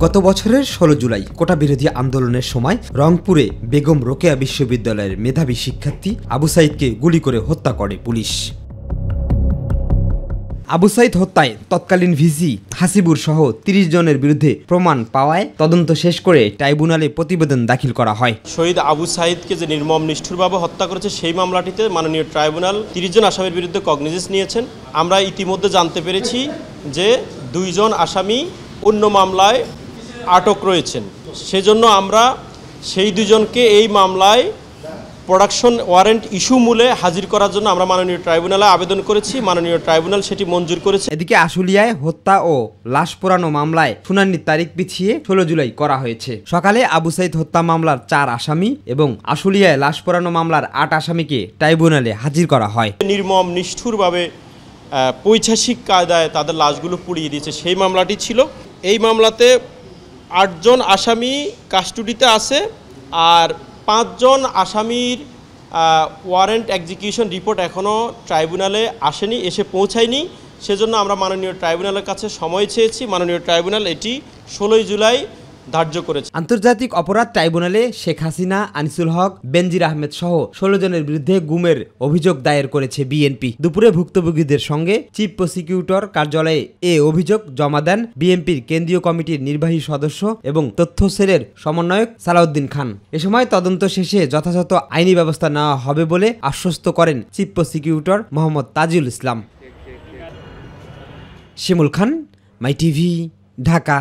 গত বছরের 16 জুলাই কোটা বিরোধী আন্দোলনের সময় রংপুরে বেগম রোকেয়া বিশ্ববিদ্যালয়ের মেধাবী শিক্ষার্থী আবু সাইদকে গুলি করে হত্যা করে পুলিশ। আবু সাইদ হত্যায় তৎকালীন ভিসি হাসিবুর সহ 30 জনের বিরুদ্ধে প্রমাণ পাওয়ায় তদন্ত শেষ করে ট্রাইব্যুনালে প্রতিবেদন দাখিল করা হয়। শহীদ আবু সাইদকে যে নির্মম নিষ্ঠুরভাবে হত্যা করেছে সেই মামলাটিতে মাননীয় ট্রাইব্যুনাল 30 জন আসামির বিরুদ্ধে কগনিজেন্স নিয়েছেন। আমরা ইতিমধ্যে জানতে পেরেছি যে 2 জন আসামি অন্য মামলায় আটক রয়েছেন। সেজন্য আমরা সেই 2 জনকে এই মামলায় প্রোডাকশন ওয়ারেন্ট ইস্যু মূলে হাজির করার জন্য আমরা মাননীয় ট্রাইব্যুনালে আবেদন করেছি। মাননীয় ট্রাইব্যুনাল সেটি মঞ্জুর করেছে। এদিকে আশুলিয়ায় হত্যা ও লাশ পোড়ানো মামলায় শুনানির তারিখ পিছিয়ে 16 জুলাই করা হয়েছে। সকালে আবু সাইদ হত্যা মামলার 4 আসামি এবং আশুলিয়ায় লাশ পোড়ানো মামলার 8 আসামিকে ট্রাইব্যুনালে হাজির করা হয়। নির্মম নিষ্ঠুরভাবে পৈশাচিক কায়দায় তাদের লাশগুলো পুড়িয়ে দিয়েছে সেই মামলাটি ছিল। এই মামলাতে 8 জন আসামি কাস্টডিতে আছে, আর 5 জন আসামির ওয়ারেন্ট এক্সিকিউশন রিপোর্ট এখনও ট্রাইব্যুনালে আসেনি, এসে পৌঁছায়নি। সেজন্য আমরা মাননীয় ট্রাইব্যুনালের কাছে সময় চেয়েছি। মাননীয় ট্রাইব্যুনাল এটি 16 জুলাই ধার্য করেছে। আন্তর্জাতিক অপরাধ ট্রাইব্যুনালে শেখ হাসিনা, আনিসুল হক, বেনজির আহমেদ সহ 16 জনের বিরুদ্ধে গুমের অভিযোগ দায়ের করেছে বিএনপি। দুপুরে ভুক্তভোগীদের সঙ্গে চিফ প্রসিকিউটর কার্যালয়ে এ অভিযোগ জমা দেন বিএনপির কেন্দ্রীয় কমিটির নির্বাহী সদস্য এবং তথ্য সেলের সমন্বয়ক সালাউদ্দিন খান। এ সময় তদন্ত শেষে যথাযথ আইনি ব্যবস্থা নেওয়া হবে বলে আশ্বস্ত করেন চিফ প্রসিকিউটর মোহাম্মদ তাজিউল ইসলাম। শিমুল খান, মাই টিভি, ঢাকা।